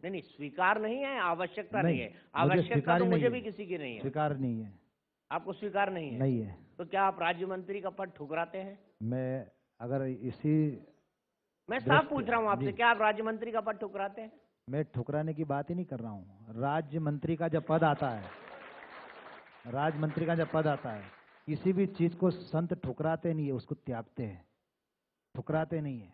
नहीं नहीं, स्वीकार नहीं है, आवश्यकता नहीं, नहीं है। मुझे आवश्यकता स्वीकार तो ही नहीं मुझे है। भी किसी की नहीं है। स्वीकार नहीं है। आपको स्वीकार नहीं है? नहीं है। तो क्या आप राज्य मंत्री का पद ठुकराते हैं? मैं अगर इसी मैं साफ दृष्टि पूछ रहा हूँ आपसे, जी, क्या आप राज्य मंत्री का पद ठुकराते हैं? मैं ठुकराने की बात ही नहीं कर रहा हूँ। राज्य मंत्री का जब पद आता है, राज्य मंत्री का जब पद आता है, किसी भी चीज को संत ठुकराते नहीं है, उसको त्यागते हैं। ठुकराते नहीं है,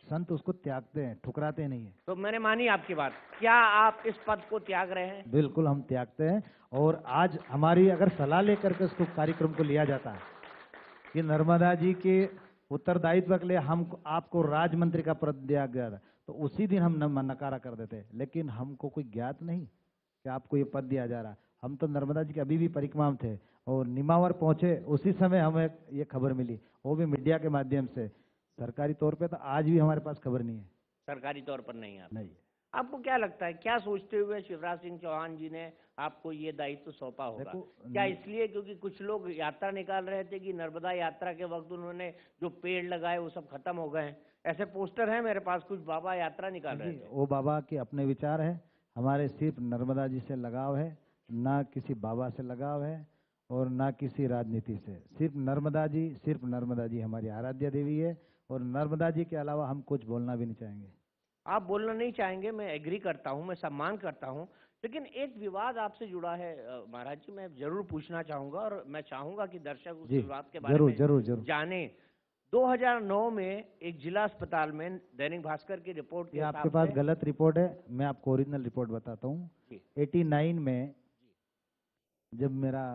संत उसको त्यागते हैं, ठुकराते नहीं है। तो मैंने मानी आपकी बात। क्या आप इस पद को त्याग रहे हैं? बिल्कुल हम त्यागते हैं। और आज हमारी अगर सलाह लेकर के उसको कार्यक्रम को लिया जाता है कि नर्मदा जी के उत्तरदायित्व के लिए हम आपको राज्य मंत्री का पद दिया गया था, तो उसी दिन हम नकारा कर देते। लेकिन हमको कोई ज्ञात नहीं कि आपको ये पद दिया जा रहा। हम तो नर्मदा जी के अभी भी परिक्रमा में थे और निमावर पहुंचे, उसी समय हमें ये खबर मिली, वो भी मीडिया के माध्यम से। सरकारी तौर पे तो आज भी हमारे पास खबर नहीं है। सरकारी तौर पर नहीं आता। नहीं। आपको क्या लगता है, क्या सोचते हुए शिवराज सिंह चौहान जी ने आपको ये दायित्व सौंपा होगा? देखो, क्या इसलिए क्योंकि कुछ लोग यात्रा निकाल रहे थे कि नर्मदा यात्रा के वक्त उन्होंने जो पेड़ लगाए वो सब खत्म हो गए हैं? ऐसे पोस्टर हैं मेरे पास, कुछ बाबा यात्रा निकाल रहे जी, थे। वो बाबा के अपने विचार है। हमारे सिर्फ नर्मदा जी से लगाव है, ना किसी बाबा से लगाव है और ना किसी राजनीति से। सिर्फ नर्मदा जी, सिर्फ नर्मदा जी हमारी आराध्य देवी है और नर्मदा जी के अलावा हम कुछ बोलना भी नहीं चाहेंगे। आप बोलना नहीं चाहेंगे, मैं एग्री करता हूं, मैं सम्मान करता हूं, लेकिन एक विवाद आपसे जुड़ा है महाराज जी, मैं जरूर पूछना चाहूंगा और मैं चाहूंगा कि दर्शक उस जी, विवाद के बारे जरूर में जरूर जरूर। जाने। 2009 में एक जिला अस्पताल में दैनिक भास्कर की रिपोर्ट के ये आपके हिसाब पास से। गलत रिपोर्ट है, मैं आपको ओरिजिनल रिपोर्ट बताता हूँ। जी 89 में जब मेरा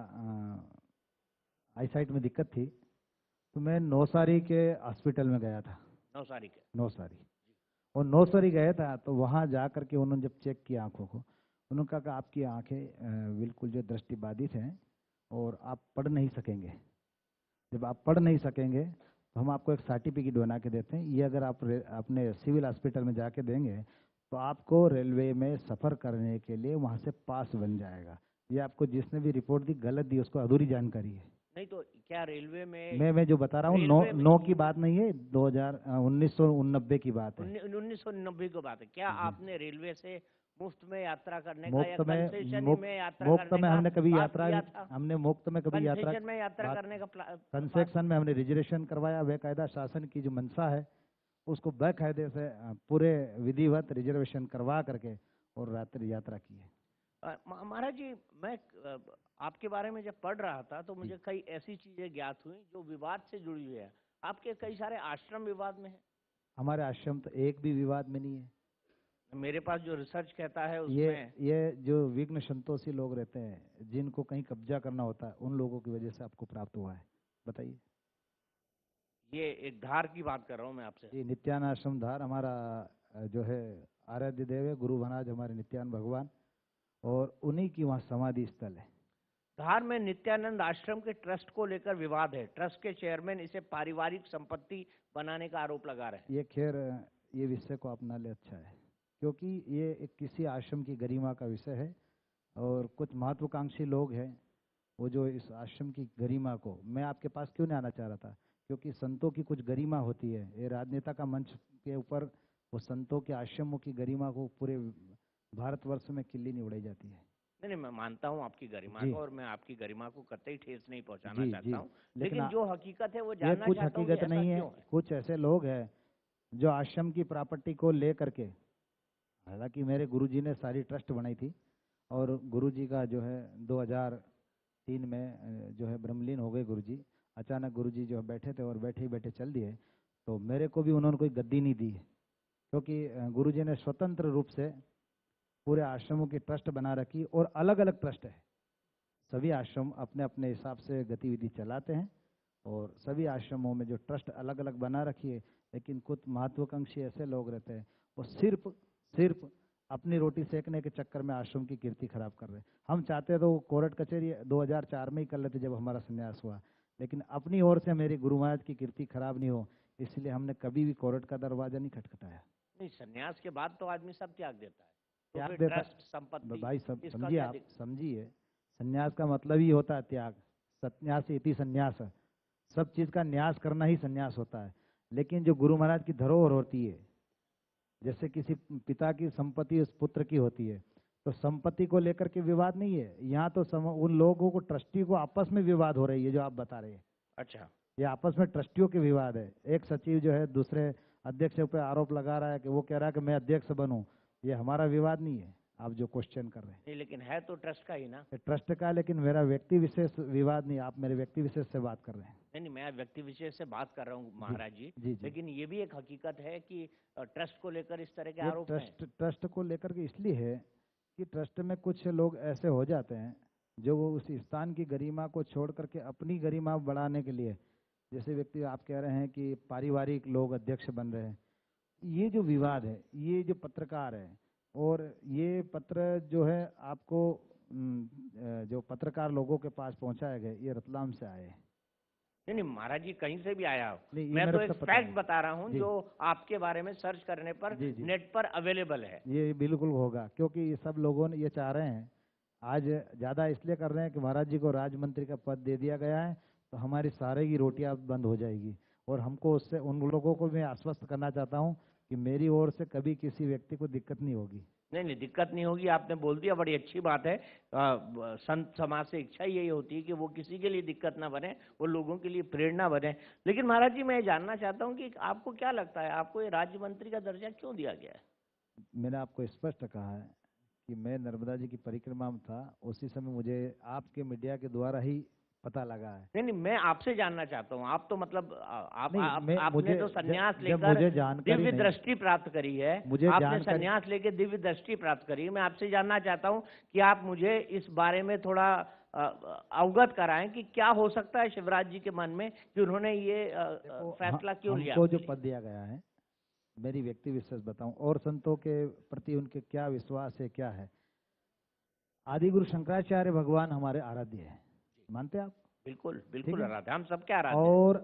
आईसाइट में दिक्कत थी, तो मैं नौसारी के हॉस्पिटल में गया था। नौसारी के। नौसारी, और नौसारी गया था, तो वहाँ जा करके उन्होंने जब चेक किया आंखों को, उन्होंने कहा कि आपकी आंखें बिल्कुल जो दृष्टि बाधित हैं और आप पढ़ नहीं सकेंगे। जब आप पढ़ नहीं सकेंगे तो हम आपको एक सर्टिफिकेट बना के देते हैं, ये अगर आप अपने सिविल हॉस्पिटल में जाके देंगे तो आपको रेलवे में सफ़र करने के लिए वहाँ से पास बन जाएगा। ये आपको जिसने भी रिपोर्ट दी गलत दी, उसको अधूरी जानकारी है। नहीं तो क्या रेलवे में? मैं जो बता रहा हूँ, रेलवे में नौ की बात नहीं है, 1990 की बात है। 1990 की बात है। क्या जी, आपने रेलवे से मुफ्त में यात्रा करने का या मुफ्त में, कंसेशन में यात्रा मुफ्त करने में का हमने कभी बात यात्रा, किया था? हमने मुफ्त में कभी यात्रा कंसेशन में यात्रा बात, करने का बात। कंसेक्शन में हमने रिजर्वेशन करवाया। बेकायदा शासन की जो मंशा है उसको बेकायदे से पूरे विधिवत रिजर्वेशन करवा करके और रात्रि यात्रा की है। महाराज जी, मैं आपके बारे में जब पढ़ रहा था तो मुझे कई ऐसी चीजें ज्ञात हुई जो विवाद से जुड़ी हुई है। आपके कई सारे आश्रम विवाद में है। हमारे आश्रम तो एक भी विवाद में नहीं है। मेरे पास जो रिसर्च कहता है ये उसमें। ये जो विघ्न संतोषी लोग रहते हैं, जिनको कहीं कब्जा करना होता है, उन लोगों की वजह से आपको प्राप्त हुआ है। बताइए। ये एक धार की बात कर रहा हूँ मैं आपसे। जी, नित्यानंद आश्रम धार हमारा जो है आराध्य देव है, गुरु महाराज हमारे नित्यानंद भगवान, और उन्हीं की वहाँ समाधि स्थल है। धार में नित्यानंद आश्रम के ट्रस्ट को लेकर विवाद है। ट्रस्ट के चेयरमैन इसे पारिवारिक संपत्ति बनाने का आरोप लगा रहे हैं। ये खैर, ये विषय को अपना ले अच्छा है, क्योंकि ये एक किसी आश्रम की गरिमा का विषय है और कुछ महत्वाकांक्षी लोग हैं वो जो इस आश्रम की गरिमा को, मैं आपके पास क्यों नहीं आना चाह रहा था, क्योंकि संतों की कुछ गरिमा होती है। ये राजनेता का मंच के ऊपर वो संतों के आश्रमों की गरिमा को पूरे भारतवर्ष में किल्ली नहीं उड़ाई जाती है। नहीं नहीं, मैं मानता हूँ आपकी गरिमा जी को और मैं आपकी गरिमा को कतई ठेस नहीं पहुंचाना जी चाहता जी। हूँ, लेकिन लेकिन जो हकीकत है वो ये जानना कुछ चाहता हूँ कि हकीकत ऐसा नहीं है। क्यों है। कुछ ऐसे लोग हैं जो आश्रम की प्रॉपर्टी को ले करके, हालांकि मेरे गुरुजी ने सारी ट्रस्ट बनाई थी और गुरुजी का जो है 2003 में जो है ब्रह्मलीन हो गए गुरुजी। अचानक गुरुजी जो है बैठे थे और बैठे ही बैठे चल दिए, तो मेरे को भी उन्होंने कोई गद्दी नहीं दी, क्योंकि गुरुजी ने स्वतंत्र रूप से पूरे आश्रमों की ट्रस्ट बना रखी और अलग अलग ट्रस्ट है। सभी आश्रम अपने अपने हिसाब से गतिविधि चलाते हैं और सभी आश्रमों में जो ट्रस्ट अलग अलग बना रखी है, लेकिन कुछ महत्वाकांक्षी ऐसे लोग रहते हैं वो सिर्फ सिर्फ अपनी रोटी सेकने के चक्कर में आश्रम की कीर्ति खराब कर रहे हैं। हम चाहते तो कोर्ट कचहरी 2004 में ही कर लेते जब हमारा संन्यास हुआ, लेकिन अपनी ओर से मेरी गुरु महाराज की कीर्ति खराब नहीं हो, इसलिए हमने कभी भी कोर्ट का दरवाजा नहीं खटखटाया। नहीं, सन्यास के बाद तो आदमी सब त्याग देता है, तो त्याग फिर देता ट्रस्ट संपत्ति भाई, सब इसका समझिए, क्या आप समझिए, संन्यास का मतलब ही होता है त्याग। सन्यास इति संन्यास, सब चीज का न्यास करना ही संन्यास होता है। लेकिन जो गुरु महाराज की धरोहर होती है, जैसे किसी पिता की संपत्ति उस पुत्र की होती है, तो संपत्ति को लेकर के विवाद नहीं है यहाँ, तो उन लोगों को, ट्रस्टी को आपस में विवाद हो रही है जो आप बता रहे हैं। अच्छा, ये आपस में ट्रस्टियों के विवाद है। एक सचिव जो है दूसरे अध्यक्ष पे आरोप लगा रहा है कि वो कह रहा है कि मैं अध्यक्ष बनूं। ये हमारा विवाद नहीं है, आप जो क्वेश्चन कर रहे हैं। नहीं लेकिन है तो ट्रस्ट का ही ना। ये ट्रस्ट का है, लेकिन मेरा व्यक्ति विशेष विवाद नहीं, आप मेरे व्यक्ति विशेष से बात कर रहे हैं। नहीं नहीं, मैं व्यक्ति विशेष से बात कर रहा हूँ महाराज जी। जी। लेकिन ये भी एक हकीकत है कि ट्रस्ट को लेकर इस तरह के ये आरोप हैं। ट्रस्ट को लेकर के इसलिए है कि ट्रस्ट में कुछ लोग ऐसे हो जाते हैं जो वो उस स्थान की गरिमा को छोड़ करके अपनी गरिमा बढ़ाने के लिए, जैसे व्यक्ति आप कह रहे हैं कि पारिवारिक लोग अध्यक्ष बन रहे हैं। ये जो विवाद है, ये जो पत्रकार है, और ये पत्र जो है आपको जो पत्रकार लोगों के पास पहुंचाए गए, ये रतलाम से आए हैं। नहीं नहीं महाराज जी, कहीं से भी आया हो, नहीं, ये मैं मेरे तो को एक पता फैक्ट नहीं। बता रहा हूँ जी। जो आपके बारे में सर्च करने पर जी। नेट पर अवेलेबल है। ये बिल्कुल होगा, क्योंकि ये सब लोगों ने ये चाह रहे हैं, आज ज़्यादा इसलिए कर रहे हैं कि महाराज जी को राज्य मंत्री का पद दे दिया गया है, तो हमारी सारे की रोटियां बंद हो जाएगी। और हमको उससे, उन लोगों को मैं आश्वस्त करना चाहता हूं कि मेरी ओर से कभी किसी व्यक्ति को दिक्कत नहीं होगी। नहीं नहीं, दिक्कत नहीं होगी, आपने बोल दिया, बड़ी अच्छी बात है। संत समाज से इच्छा यही होती है कि वो किसी के लिए दिक्कत ना बने, वो लोगों के लिए प्रेरणा बने। लेकिन महाराज जी, मैं जानना चाहता हूँ कि आपको क्या लगता है, आपको ये राज्य मंत्री का दर्जा क्यों दिया गया है? मैंने आपको स्पष्ट कहा है कि मैं नर्मदा जी की परिक्रमा में था, उसी समय मुझे आपके मीडिया के द्वारा ही पता लगा है। नहीं नहीं, मैं आपसे जानना चाहता हूँ। आप तो मतलब नहीं, आपने तो संन्यास जब लेकर मुझे जानकारी दिव्य नहीं, दृष्टि प्राप्त करी है। मुझे आपने जानकारी, संन्यास लेके दिव्य दृष्टि प्राप्त करी है। मैं आपसे जानना चाहता हूँ कि आप मुझे इस बारे में थोड़ा अवगत कराएं कि क्या हो सकता है शिवराज जी के मन में कि उन्होंने ये फैसला क्यों लिया। हमको जो पद दिया गया है, मेरी व्यक्ति विशेष बताऊं, और संतों के प्रति उनके क्या विश्वास है, क्या है। आदि गुरु शंकराचार्य भगवान हमारे आराध्य है, मानते हैं आप? बिल्कुल ठीक बिल्कुल है? आराध्य, हम सबके आराध्य हैं। और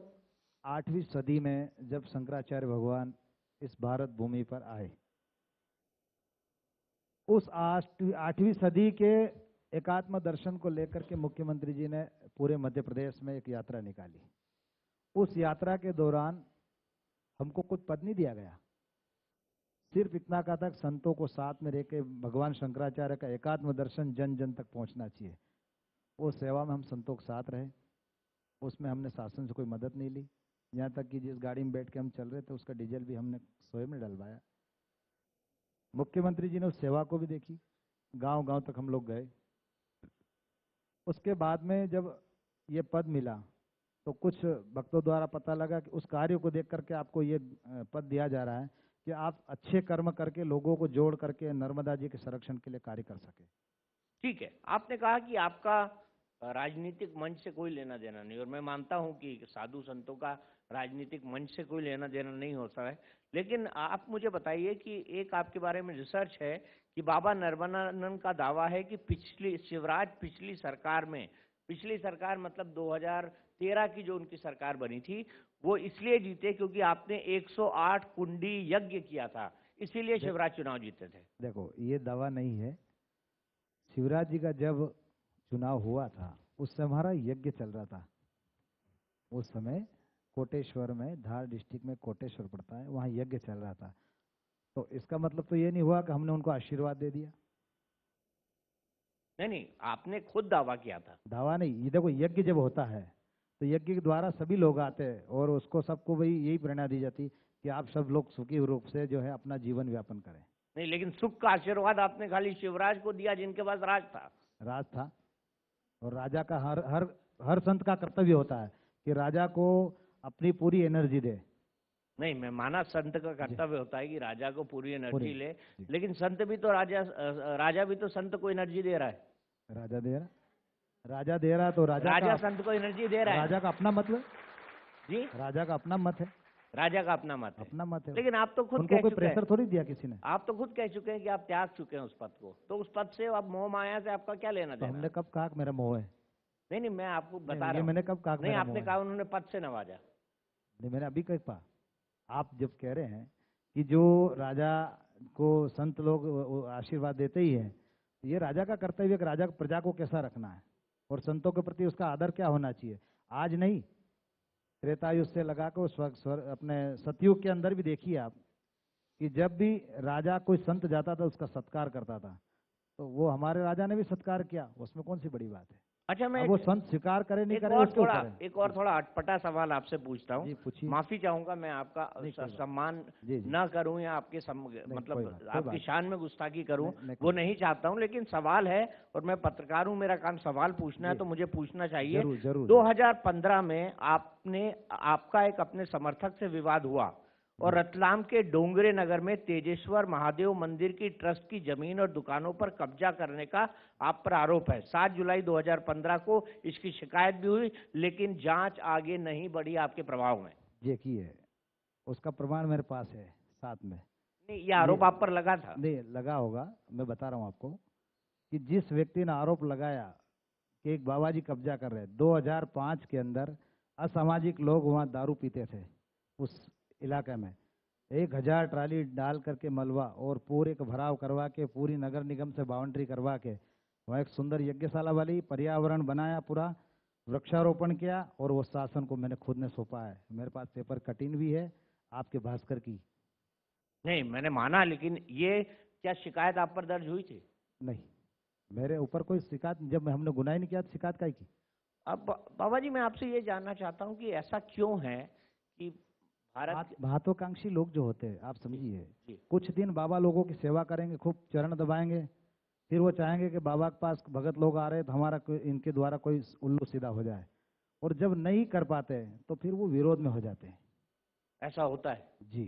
8वीं सदी में जब शंकराचार्य भगवान इस भारत भूमि पर आए, उस 8वीं सदी के एकात्म दर्शन को लेकर के मुख्यमंत्री जी ने पूरे मध्य प्रदेश में एक यात्रा निकाली। उस यात्रा के दौरान हमको कुछ पद नहीं दिया गया, सिर्फ इतना कहा था कि संतों को साथ में रहकर भगवान शंकराचार्य का एकात्म दर्शन जन जन तक पहुंचना चाहिए। वो सेवा में हम संतों के साथ रहे, उसमें हमने शासन से कोई मदद नहीं ली। यहाँ तक कि जिस गाड़ी में बैठ के हम चल रहे थे उसका डीजल भी हमने स्वयं में डलवाया। मुख्यमंत्री जी ने उस सेवा को भी देखी, गांव गांव तक हम लोग गए। उसके बाद में जब ये पद मिला तो कुछ भक्तों द्वारा पता लगा कि उस कार्य को देख करके आपको ये पद दिया जा रहा है कि आप अच्छे कर्म करके लोगों को जोड़ करके नर्मदा जी के संरक्षण के लिए कार्य कर सके। ठीक है, आपने कहा कि आपका राजनीतिक मंच से कोई लेना देना नहीं, और मैं मानता हूं कि साधु संतों का राजनीतिक मंच से कोई लेना देना नहीं होता है। लेकिन आप मुझे बताइए कि एक आपके बारे में रिसर्च है कि बाबा नर्मदानंद का दावा है कि पिछली सरकार में, पिछली सरकार मतलब 2013 की जो उनकी सरकार बनी थी, वो इसलिए जीते क्योंकि आपने 108 कुंडी यज्ञ किया था, इसीलिए शिवराज चुनाव जीते थे। देखो, ये दावा नहीं है। शिवराज जी का जब चुनाव हुआ था उस समय हमारा यज्ञ चल रहा था। उस समय कोटेश्वर में, धार डिस्ट्रिक्ट में कोटेश्वर पड़ता है, वहाँ यज्ञ चल रहा था। तो इसका मतलब तो ये नहीं हुआ कि हमने उनको आशीर्वाद दे दिया। नहीं नहीं, आपने खुद दावा किया था। दावा नहीं, ये देखो, यज्ञ जब होता है तो यज्ञ के द्वारा सभी लोग आते हैं और उसको सबको वही यही प्रेरणा दी जाती कि आप सब लोग सुखी रूप से जो है अपना जीवन व्यापन करें। नहीं, लेकिन सुख का आशीर्वाद आपने खाली शिवराज को दिया जिनके पास राज था। राज था, और राजा का हर हर हर संत का कर्तव्य होता है कि राजा को अपनी पूरी एनर्जी दे। नहीं, मैं माना संत का कर्तव्य होता है कि राजा को पूरी एनर्जी ले, जी। लेकिन संत भी तो राजा भी तो संत को एनर्जी दे रहा है। राजा दे रहा तो राजा संत को एनर्जी दे रहा है। राजा का अपना मत है जी, राजा का अपना मत है। राजा का अपना मत है। अपना मत है, लेकिन आप तो खुद उनको कह कोई चुके हैं, प्रेशर थोड़ी दिया किसी ने। आप तो खुद कह चुके हैं कि आप त्याग चुके हैं उस पद को, तो उस पद से अब मोह माया से आपका क्या लेना तो देना? हमने कब कहा कि मेरा मोह है? नहीं नहीं, मैं आपको बता रहा ये हूं। मैंने कब कहा कि नहीं, मेरा मोह आपने है? कहा उन्होंने पद से नवाजा। नहीं, मैंने अभी कहा। आप जब कह रहे हैं कि जो राजा को संत लोग आशीर्वाद देते ही हैं, तो ये राजा का कर्तव्य कि राजा प्रजा को कैसा रखना है और संतों के प्रति उसका आदर क्या होना चाहिए। आज नहीं, त्रेतायुग से लगा कर अपने सतयुग के अंदर भी देखिए आप कि जब भी राजा कोई संत जाता था उसका सत्कार करता था, तो वो हमारे राजा ने भी सत्कार किया, उसमें कौन सी बड़ी बात है। अच्छा, मैं अब वो संत स्वीकार करे नहीं एक करे और उसके ऊपर है। एक और थोड़ा अटपटा सवाल आपसे पूछता हूँ। जी पूछिए। माफी चाहूंगा, मैं आपका नहीं कोई बात सम्मान जी जी न करूं या आपके नहीं कोई मतलब बात आपकी शान में गुस्ताखी करूं, नहीं नहीं वो कोई नहीं चाहता हूं, लेकिन सवाल है और मैं पत्रकार हूं, मेरा काम सवाल पूछना है, जी तो मुझे पूछना चाहिए। जरूर जरूर 2015 में आपका एक अपने समर्थक से विवाद हुआ और जी रतलाम के डोंगरे नगर में तेजेश्वर महादेव मंदिर की ट्रस्ट की जमीन और दुकानों पर कब्जा करने का आप पर आरोप है। 7 जुलाई 2015 को इसकी शिकायत भी हुई, लेकिन जांच आगे नहीं बढ़ी आपके प्रभाव में। देखिए उसका प्रमाण मेरे पास है साथ में। नहीं, ये आरोप ये आप पर लगा था। नहीं लगा होगा, मैं बता रहा हूँ आपको कि जिस व्यक्ति ने आरोप लगाया कि एक बाबा जी कब्जा कर रहे हैं, 2005 के अंदर असामाजिक लोग वहाँ दारू पीते थे उस इलाके में, 1000 ट्राली डाल करके मलबा और पूरे का भराव करवा के पूरी नगर निगम से बाउंड्री करवा के वहाँ एक सुंदर यज्ञशाला वाली पर्यावरण बनाया, पूरा वृक्षारोपण किया, और वो शासन को मैंने खुद ने सौंपा है। मेरे पास पेपर कटिंग भी है आपके भास्कर की। नहीं, मैंने माना, लेकिन ये क्या शिकायत आप पर दर्ज हुई थी? नहीं, मेरे ऊपर कोई शिकायत, जब हमने गुनाह ही नहीं किया तो शिकायत काहे की। अब बाबा जी, मैं आपसे ये जानना चाहता हूँ कि ऐसा क्यों है कि भारत महत्वाकांक्षी लोग जो होते हैं, आप जी समझिए, जी कुछ दिन बाबा लोगों की सेवा करेंगे, खूब चरण दबाएंगे, फिर वो चाहेंगे कि बाबा के पास भगत लोग आ रहे हैं तो हमारा इनके द्वारा कोई उल्लू सीधा हो जाए, और जब नहीं कर पाते तो फिर वो विरोध में हो जाते हैं। ऐसा होता है? जी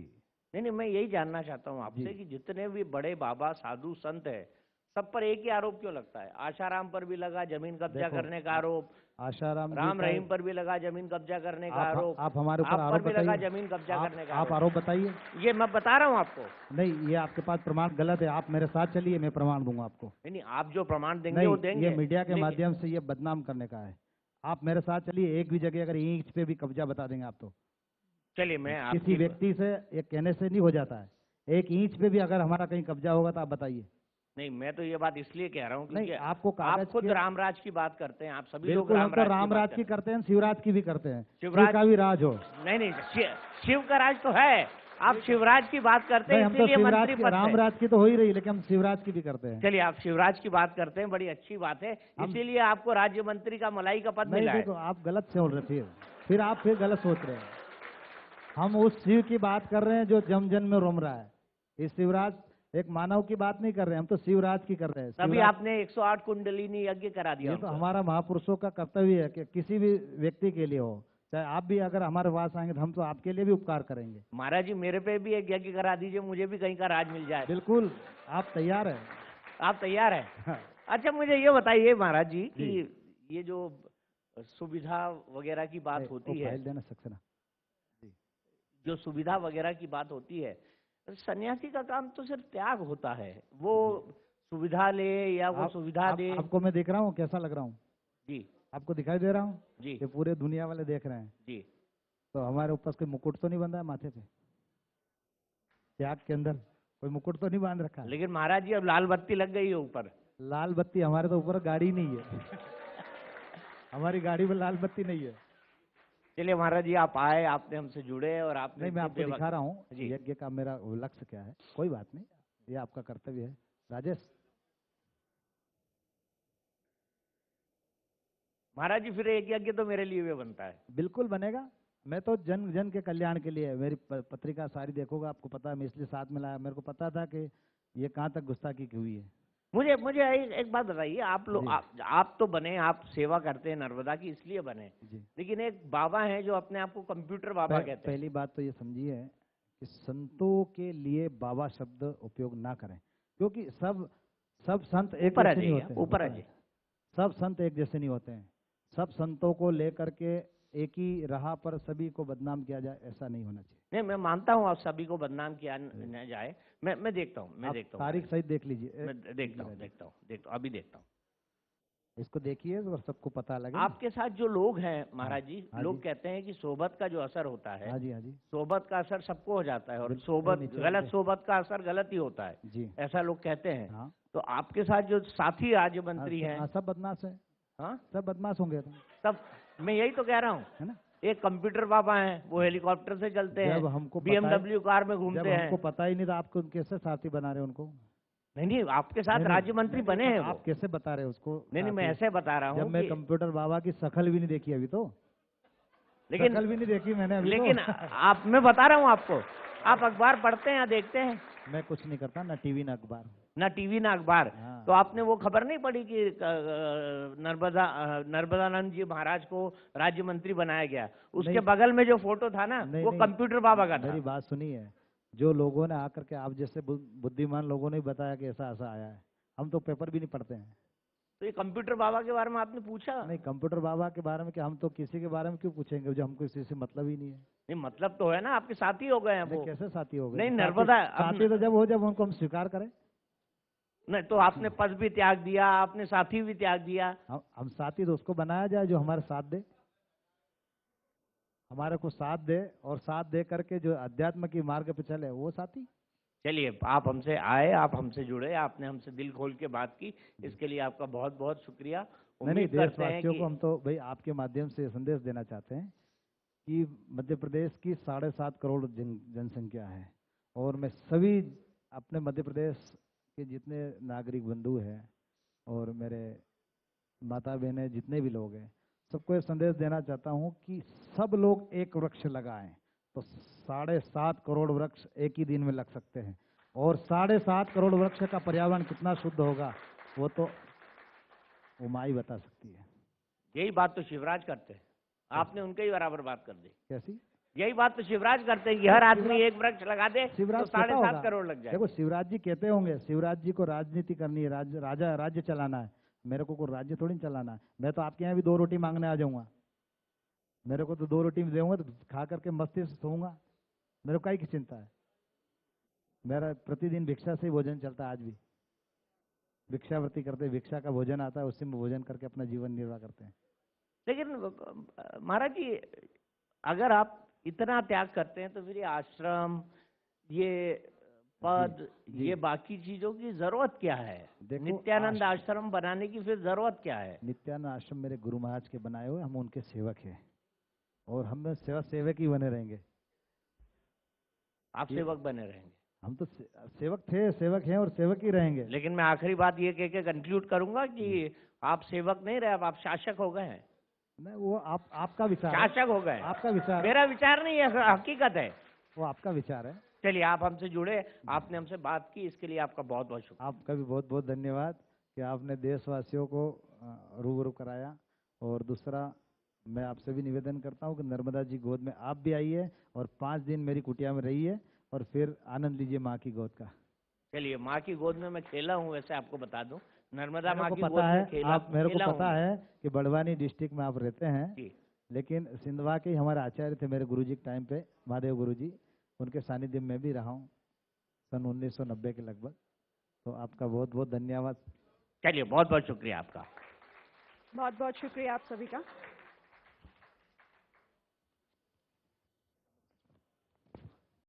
नहीं नहीं, मैं यही जानना चाहता हूँ जी। आपसे कि जितने भी बड़े बाबा साधु संत है, सब पर एक ही आरोप क्यों लगता है? आशाराम पर भी लगा जमीन कब्जा देखो, करने का आरोप, आशाराम जी राम का, रहीम पर भी लगा जमीन कब्जा करने का आरोप, आप हमारे ऊपर आप पर आरोप भी लगा बताइए। जमीन कब्जा करने का आप आरोप। आरोप बताइए। ये मैं बता रहा हूँ आपको। नहीं, ये आपके पास प्रमाण गलत है, आप मेरे साथ चलिए, मैं प्रमाण दूंगा आपको। नहीं नहीं, आप जो प्रमाण देंगे वो नहीं, ये देंगे, मीडिया के लेकिन माध्यम से ये बदनाम करने का है। आप मेरे साथ चलिए, एक भी जगह अगर ईंट पे भी कब्जा बता देंगे आप तो। चलिए मैं किसी आपकी व्यक्ति से ये कहने से नहीं हो जाता है, एक ईंट पे भी अगर हमारा कहीं कब्जा होगा तो आप बताइए। नहीं, मैं तो ये बात इसलिए कह रहा हूँ नहीं, क्योंकि आपको आप कागज खुद के, रामराज की बात करते हैं, आप सभी लोग बिल्कुल हम तो रामराज की बात रामराज करते की हैं। करते हैं, शिवराज की भी करते हैं, शिव शिवराज का भी राज हो। नहीं नहीं, शिव का राज तो है, आप शिवराज की बात करते नहीं, हैं हम तो इसीलिए शिवराज मंत्री की, पद पे। रामराज की तो हो ही रही, लेकिन हम शिवराज की भी करते हैं। चलिए, आप शिवराज की बात करते हैं, बड़ी अच्छी बात है, इसीलिए आपको राज्य मंत्री का मलाई का पद नहीं मिला है। देखो, आप गलत बोल रहे, फिर आप फिर गलत सोच रहे हैं। हम उस शिव की बात कर रहे हैं जो जम जन में रोम रहा है। ये शिवराज एक मानव की बात नहीं कर रहे हैं, हम तो शिवराज की कर रहे हैं। तभी शिवराज, आपने 108 कुंडलिनी यज्ञ करा दिया ये तो उनको। हमारा महापुरुषों का कर्तव्य है कि किसी भी व्यक्ति के लिए हो, चाहे आप भी अगर हमारे पास आएंगे तो हम तो आपके लिए भी उपकार करेंगे। महाराज जी, मेरे पे भी एक यज्ञ करा दीजिए, मुझे भी कहीं का राज मिल जाए। बिल्कुल, आप तैयार हैं? आप तैयार हैं? हाँ, अच्छा, मुझे ये बताइए महाराज जी जी। कि ये जो सुविधा वगैरह की बात वो होती है, फाइल देना सक्सेना। जी जो सुविधा वगैरह की बात होती है, सन्यासी का काम तो सिर्फ त्याग होता है, वो सुविधा ले या वो सुविधा दे। आपको मैं देख रहा हूँ, कैसा लग रहा हूँ? जी आपको दिखाई दे रहा हूँ जी कि पूरे दुनिया वाले देख रहे हैं, जी। तो हमारे ऊपर कोई मुकुट तो नहीं बंधा है माथे पे? त्याग के अंदर कोई मुकुट तो नहीं बांध रखा है? लेकिन महाराज जी, अब लाल बत्ती लग गई है ऊपर। लाल बत्ती हमारे तो ऊपर गाड़ी नहीं है। हमारी गाड़ी में लाल बत्ती नहीं है। चलिए महाराज जी, आप आए, आपने हमसे जुड़े और आपने नहीं, मैं आपको दिखा रहा हूँ जी। यज्ञ का मेरा लक्ष्य क्या है। कोई बात नहीं, ये आपका कर्तव्य है। राजेश, महाराज जी, फिर एक यज्ञ तो मेरे लिए भी बनता है। बिल्कुल बनेगा। मैं तो जन जन के कल्याण के लिए, मेरी पत्रिका सारी देखोगे, आपको पता है, मैं इसलिए साथ में लाया, मेरे को पता था कि ये कहाँ तक गुस्ताखी की हुई है। मुझे मुझे एक बात बताइए, आप लोग, जी। आप तो बने, आप सेवा करते हैं नर्मदा की, इसलिए बने, जी, लेकिन एक बाबा हैं जो अपने आप को कंप्यूटर बाबा कहते हैं। पहली बात तो ये समझिए कि संतों के लिए बाबा शब्द उपयोग ना करें, क्योंकि सब संत एक ऊपर आ जैसे नहीं जाइए, होते। ऊपर आ जाइए। सब संत एक जैसे नहीं होते हैं। सब संतों को लेकर के एक ही राह पर सभी को बदनाम किया जाए, ऐसा नहीं होना चाहिए। नहीं, मैं मानता हूँ आप सभी को बदनाम किया न जाए। मैं देखता हूँ, आप तारीख सहित देख लीजिए। मैं देखता हूँ, अभी देखता हूँ। इसको देखिए और सबको पता लगे। आपके साथ जो लोग हैं महाराज जी, हाँ लोग जी। कहते हैं कि सोबत का जो असर होता है, हाँ जी, हाँ जी सोबत का असर सबको हो जाता है, और बिल्कुल, सोबत नीचे गलत नीचे। सोबत का असर गलत ही होता है, जी। ऐसा लोग कहते हैं। हाँ, तो आपके साथ जो साथी राज्य मंत्री हैं, सब बदमाश है, हाँ, सब बदमाश होंगे तो, तब मैं यही तो कह रहा हूँ है ना? एक कंप्यूटर बाबा हैं, वो हेलीकॉप्टर से चलते जब हैं, हमको पता है- BMW कार में जब घूमते हैं। हमको पता ही नहीं था, आपको कैसे साथी बना रहे हैं उनको? नहीं नहीं, आपके साथ नहीं, राज्य मंत्री नहीं, बने हैं आप वो। कैसे बता रहे हैं उसको नहीं, मैं साथी? ऐसे बता रहा जब हूँ मैं कि कंप्यूटर बाबा की शकल भी नहीं देखी अभी तो, लेकिन शकल भी नहीं देखी मैंने अभी लेकिन तो। आप, मैं बता रहा हूँ आपको, आप अखबार पढ़ते हैं या देखते हैं? मैं कुछ नहीं करता, ना टीवी ना अखबार। ना टीवी ना अखबार। हाँ। तो आपने वो खबर नहीं पढ़ी कि नर्मदानंद जी महाराज को राज्य मंत्री बनाया गया? उसके नहीं। बगल में जो फोटो था ना, नहीं वो नहीं, कंप्यूटर बाबा का था। मेरी बात सुनिए। जो लोगों ने आकर के, आप जैसे बुद्धिमान लोगों ने ही बताया कि ऐसा ऐसा आया है, हम तो पेपर भी नहीं पढ़ते हैं। तो ये कंप्यूटर बाबा के बारे में आपने पूछा? नहीं, कंप्यूटर बाबा के बारे में कि हम तो किसी के बारे में क्यों पूछेंगे जो हमको किसी से मतलब ही नहीं है। नहीं, मतलब तो है ना, आपके साथी हो गए हैं नहीं, वो। कैसे साथी हो गए? नहीं, साथी- नर्मदा अब साथी तो जब हो जब उनको हम स्वीकार करें। नहीं, तो आपने पद भी त्याग दिया, आपने साथी भी त्याग दिया। हम साथी तो उसको बनाया जाए जो हमारे साथ दे, हमारे को साथ दे, और साथ दे करके जो अध्यात्म की मार्ग पे चले वो साथी। चलिए, आप हमसे आए, आप हमसे जुड़े, आपने हमसे दिल खोल के बात की, इसके लिए आपका बहुत बहुत शुक्रिया। नहीं, उम्मीद करते हैं देशवासियों कि को हम तो भाई आपके माध्यम से संदेश देना चाहते हैं कि मध्य प्रदेश की 7.5 करोड़ जनसंख्या है, और मैं सभी अपने मध्य प्रदेश के जितने नागरिक बंधु हैं और मेरे माता बहनें जितने भी लोग हैं, सबको ये संदेश देना चाहता हूँ कि सब लोग एक वृक्ष लगाएं, तो 7.5 करोड़ वृक्ष एक ही दिन में लग सकते हैं। और 7.5 करोड़ वृक्ष का पर्यावरण कितना शुद्ध होगा वो तो वो माँ ही बता सकती है। यही बात तो शिवराज करते हैं, आपने उनके ही बराबर बात कर दी। कैसी? यही बात तो शिवराज करते हैं कि हर आदमी एक वृक्ष लगा दे तो शिवराज कहता 7.5 होगा। करोड़ लग जाए। देखो, शिवराज जी कहते होंगे, शिवराज जी को राजनीति करनी है, राज्य चलाना है। मेरे को कोई राज्य थोड़ी चलाना है। मैं तो आपके यहाँ भी 2 रोटी मांगने आ जाऊंगा। मेरे को तो 2 रोटी देंगे तो खा करके मस्ती से सोऊंगा। मेरे को काहे की चिंता है? मेरा प्रतिदिन भिक्षा से ही भोजन चलता है आज भी। भिक्षावृत्ति करते, भिक्षा का भोजन आता है, उससे में भोजन करके अपना जीवन निर्वाह करते हैं। लेकिन महाराज जी, अगर आप इतना त्याग करते हैं तो फिर ये आश्रम, ये पद, जी। ये बाकी चीजों की जरूरत क्या है? देखो, नित्यानंद आश्रम बनाने की फिर जरूरत क्या है? नित्यानंद आश्रम मेरे गुरु महाराज के बनाए हुए, हम उनके सेवक हैं और हम सेवक ही बने रहेंगे। आप सेवक बने रहेंगे? हम तो सेवक थे, सेवक हैं और सेवक ही रहेंगे। लेकिन मैं आखिरी बात ये कह के कंक्लूड करूंगा कि आप सेवक नहीं रहे, अब आप शासक हो गए हैं। नहीं, वो आपका विचार है। शासक हो गए। आपका विचार है। मेरा विचार नहीं है, हकीकत है। वो आपका विचार है। चलिए, आप हमसे जुड़े, आपने हमसे बात की, इसके लिए आपका बहुत बहुत शुक्रिया। आपका भी बहुत बहुत धन्यवाद कि आपने देशवासियों को रूबरू कराया। और दूसरा, मैं आपसे भी निवेदन करता हूँ कि नर्मदा जी गोद में आप भी आइए और 5 दिन मेरी कुटिया में रहिए और फिर आनंद लीजिए माँ की गोद का। चलिए, माँ की गोद में मैं खेला हूँ, वैसे आपको बता दूं, नर्मदा माँ मेरे की को गोद पता में है, खेला, मेरे को खेला पता हूँ है कि बड़वानी डिस्ट्रिक्ट में आप रहते हैं, जी। लेकिन सिंधवा के ही हमारे आचार्य थे मेरे गुरुजी के टाइम पे, महादेव गुरुजी, उनके सानिध्य में भी रहा हूँ सन 1990 के लगभग। तो आपका बहुत बहुत धन्यवाद। चलिए, बहुत बहुत शुक्रिया आपका। बहुत बहुत शुक्रिया आप सभी का।